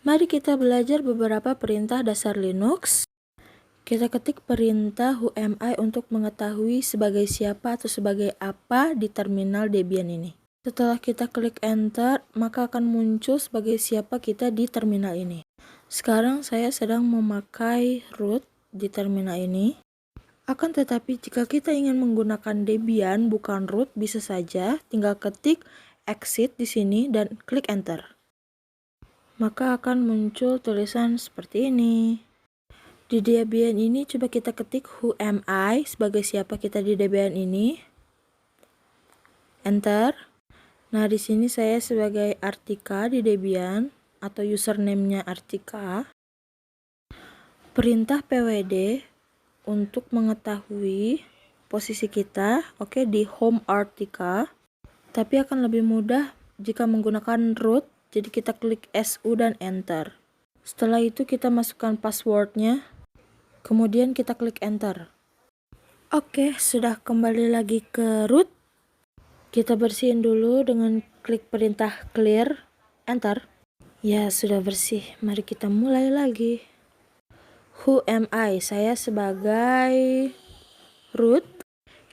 Mari kita belajar beberapa perintah dasar Linux. Kita ketik perintah whoami untuk mengetahui sebagai siapa atau sebagai apa di terminal Debian ini. Setelah kita klik enter, maka akan muncul sebagai siapa kita di terminal ini. Sekarang saya sedang memakai root di terminal ini. Akan tetapi jika kita ingin menggunakan Debian bukan root, bisa saja tinggal ketik exit di sini dan klik enter. Maka akan muncul tulisan seperti ini. Di Debian ini coba kita ketik whoami sebagai siapa kita di Debian ini. Enter. Nah, di sini saya sebagai Artika di Debian atau username-nya Artika. Perintah pwd untuk mengetahui posisi kita, di home Artika. Tapi akan lebih mudah jika menggunakan root. Jadi kita klik SU dan enter. Setelah itu kita masukkan passwordnya. Kemudian kita klik enter. Oke, sudah kembali lagi ke root. Kita bersihin dulu dengan klik perintah clear, enter. Ya, sudah bersih. Mari kita mulai lagi. Whoami, saya sebagai root.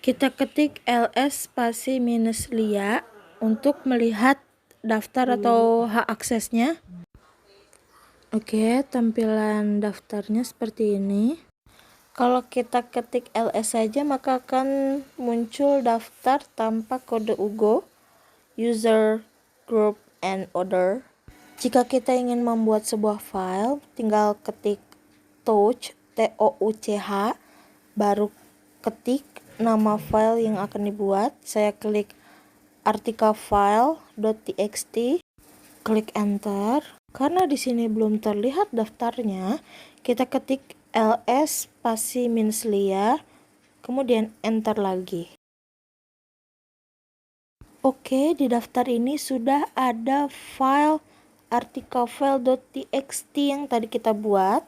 Kita ketik ls spasi -lia untuk melihat daftar atau hak aksesnya. Oke, tampilan daftarnya seperti ini. Kalau kita ketik ls saja maka akan muncul daftar tanpa kode UGO, user, group, and other. Jika kita ingin membuat sebuah file, tinggal ketik touch, touch, baru ketik nama file yang akan dibuat. Saya klik articafile.txt, klik enter. Karena di sini belum terlihat daftarnya, kita ketik ls spasi -lia, kemudian enter lagi. Oke, di daftar ini sudah ada file articafile.txt yang tadi kita buat.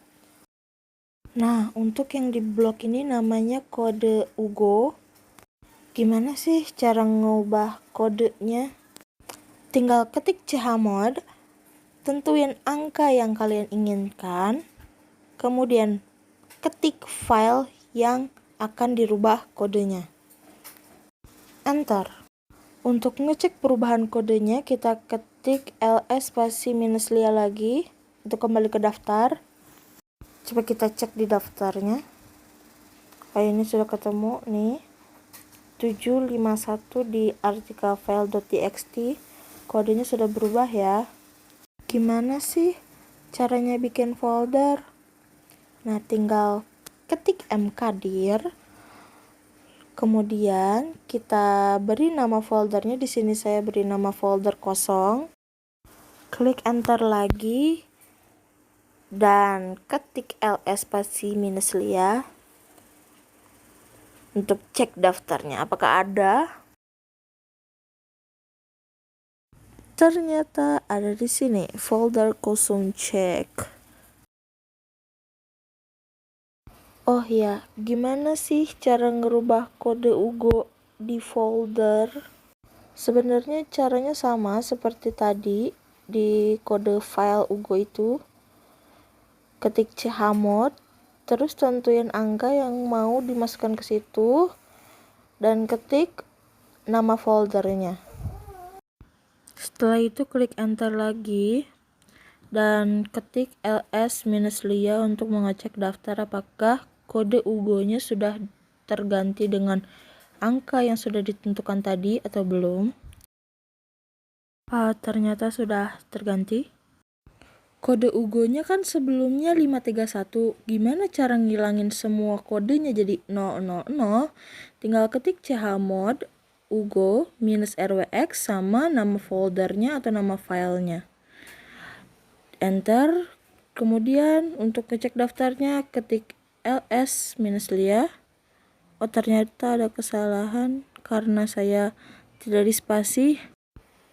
Nah, untuk yang di blok ini namanya kode UGO. Gimana sih cara ngubah kodenya? Tinggal ketik chmod, tentuin angka yang kalian inginkan, kemudian ketik file yang akan dirubah kodenya. Enter. Untuk ngecek perubahan kodenya, kita ketik ls spasi -lia lagi untuk kembali ke daftar. Coba kita cek di daftarnya. Ini sudah ketemu nih. 751 di articafile.txt. Kodenya sudah berubah ya. Gimana sih caranya bikin folder? Nah, tinggal ketik mkdir. Kemudian kita beri nama foldernya. Di sini saya beri nama folder kosong. Klik enter lagi dan ketik ls spasi -lia untuk cek daftarnya apakah ada. Ternyata ada di sini folder kosong cek. Oh ya, gimana sih cara ngerubah kode UGO di folder? Sebenarnya caranya sama seperti tadi di kode file UGO itu. Ketik chmod, terus tentuin angka yang mau dimasukkan ke situ dan ketik nama foldernya. Setelah itu klik enter lagi dan ketik ls -lia untuk mengecek daftar apakah kode UGO-nya sudah terganti dengan angka yang sudah ditentukan tadi atau belum. Ternyata sudah terganti. Kode UGO-nya kan sebelumnya 531. Gimana cara ngilangin semua kodenya jadi 000? Tinggal ketik chmod UGO -rwx sama nama foldernya atau nama filenya. Enter. Kemudian untuk ngecek daftarnya ketik ls -lia. Ternyata ada kesalahan karena saya tidak di spasi.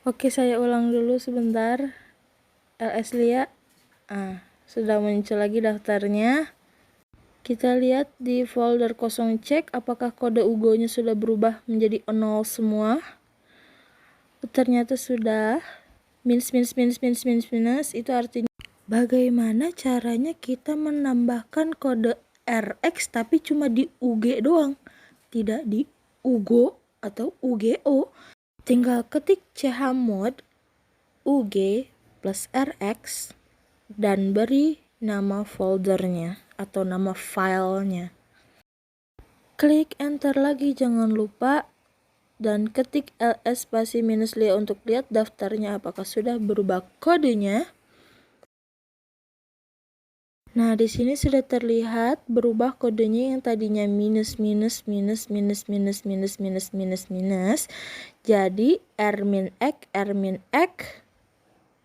Oke, saya ulang dulu sebentar. ls lia. Sudah muncul lagi daftarnya. Kita lihat di folder kosong cek apakah kode UGO-nya sudah berubah menjadi 0 semua. Ternyata sudah. Minus itu artinya Bagaimana caranya kita menambahkan kode RX tapi cuma di UG doang, tidak di UGO atau UGO? Tinggal ketik chmod UG plus RX dan beri nama foldernya atau nama filenya. Klik enter lagi, jangan lupa, dan ketik ls spasi minus lia untuk lihat daftarnya apakah sudah berubah kodenya. Nah, di sini sudah terlihat berubah kodenya yang tadinya minus minus minus minus minus minus minus minus minus jadi r-x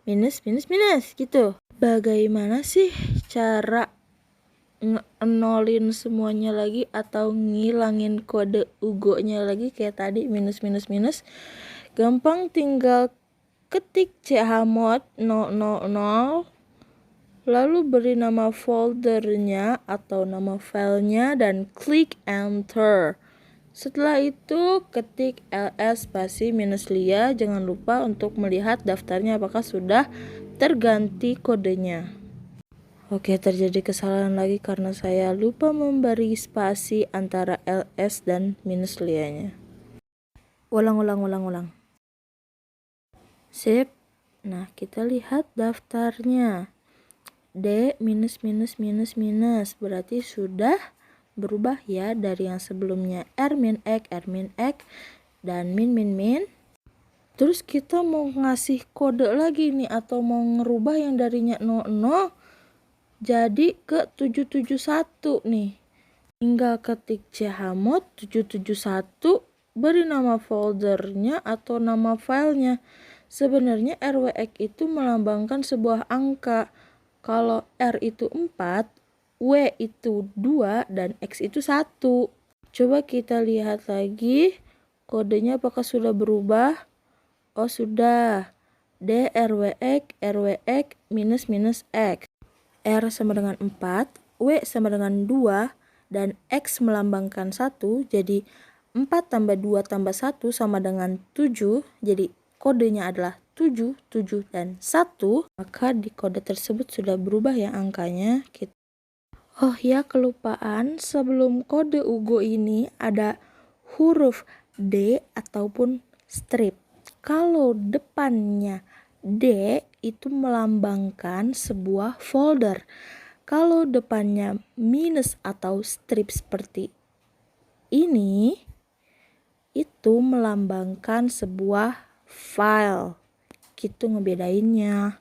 minus minus minus gitu. Bagaimana sih cara nolin semuanya lagi atau ngilangin kode UGO-nya lagi kayak tadi minus minus minus? Gampang, tinggal ketik chmod 000 lalu beri nama foldernya atau nama filenya dan klik enter. Setelah itu ketik ls spasi minus lia, jangan lupa untuk melihat daftarnya apakah sudah terganti kodenya. Oke, terjadi kesalahan lagi karena saya lupa memberi spasi antara ls dan minus lianya. Ulang. Sip. Nah, kita lihat daftarnya. D minus minus minus minus berarti sudah berubah ya dari yang sebelumnya R min X dan min min min. Terus kita mau ngasih kode lagi nih atau mau ngerubah yang darinya 00 jadi ke 771 nih. Tinggal ketik chmod 771, beri nama foldernya atau nama filenya. Sebenarnya RWX itu melambangkan sebuah angka. Kalau R itu 4, W itu 2, dan X itu 1. Coba kita lihat lagi kodenya apakah sudah berubah. Oh, sudah. D RWX minus minus X. R sama dengan 4, W sama dengan 2, dan X melambangkan 1. Jadi 4 tambah 2 tambah 1 sama dengan 7. Jadi kodenya adalah 7, 7, dan 1, maka di kode tersebut sudah berubah ya angkanya. Oh ya, kelupaan, sebelum kode UGO ini ada huruf D ataupun strip. Kalau depannya D itu melambangkan sebuah folder. Kalau depannya minus atau strip seperti ini, itu melambangkan sebuah file. Gitu ngebedainnya.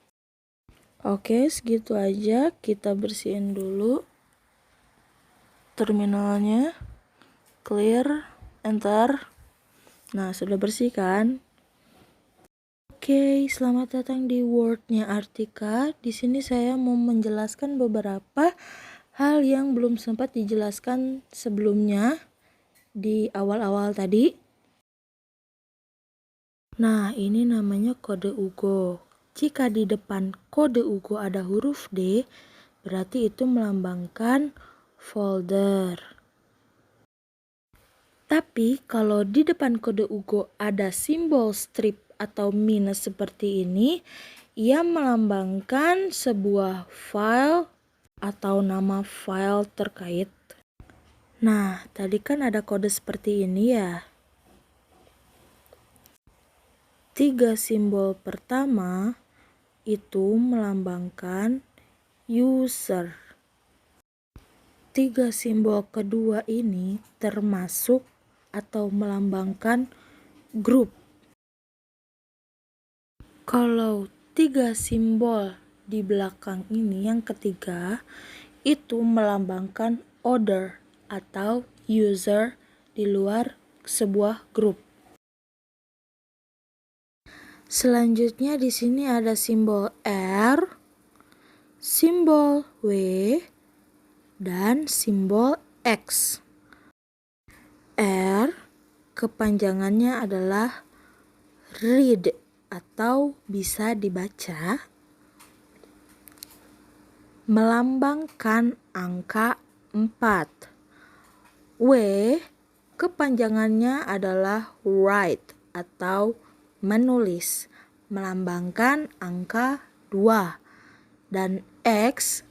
Oke, segitu aja. Kita bersihin dulu terminalnya. Clear, enter. Nah, sudah bersih kan? Oke, selamat datang di Word-nya Artika. Di sini saya mau menjelaskan beberapa hal yang belum sempat dijelaskan sebelumnya di awal-awal tadi. Nah, ini namanya kode UGO. Jika di depan kode UGO ada huruf D, berarti itu melambangkan folder. Tapi kalau di depan kode UGO ada simbol strip atau minus seperti ini, ia melambangkan sebuah file atau nama file terkait. Nah, tadi kan ada kode seperti ini ya. 3 simbol pertama itu melambangkan user. 3 simbol kedua ini termasuk atau melambangkan grup. Kalau 3 simbol di belakang ini yang ketiga itu melambangkan order atau user di luar sebuah grup. Selanjutnya di sini ada simbol R, simbol W, dan simbol X. R kepanjangannya adalah read atau bisa dibaca, melambangkan angka 4. W kepanjangannya adalah write atau menulis, melambangkan angka 2. Dan X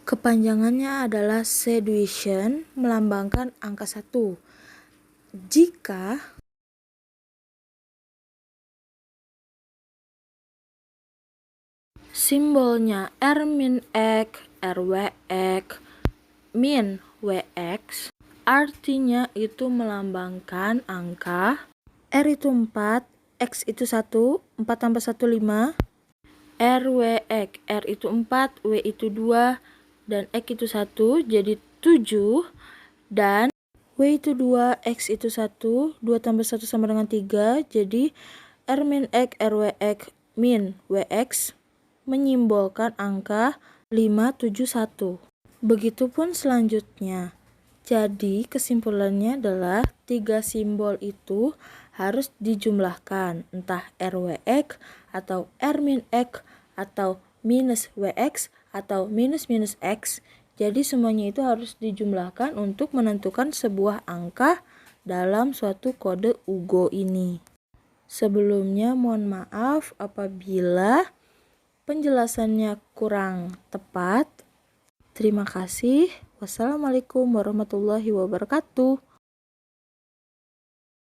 kepanjangannya adalah Sedwition, melambangkan angka 1. Jika simbolnya R-X, RWX, min WX, artinya itu melambangkan angka R itu 4, X itu 1, 4 tambah 1 5, RWX, R itu 4, W itu 2, dan X itu 1, jadi 7, dan W itu 2, X itu 1, 2 tambah 1 sama dengan 3, jadi R min X, RWX min WX menyimbolkan angka 571. Begitupun selanjutnya. Jadi kesimpulannya adalah 3 simbol itu harus dijumlahkan, entah RWX atau R-X atau minus WX atau minus X. Jadi semuanya itu harus dijumlahkan untuk menentukan sebuah angka dalam suatu kode UGO ini. Sebelumnya mohon maaf apabila penjelasannya kurang tepat. Terima kasih. Wassalamualaikum warahmatullahi wabarakatuh.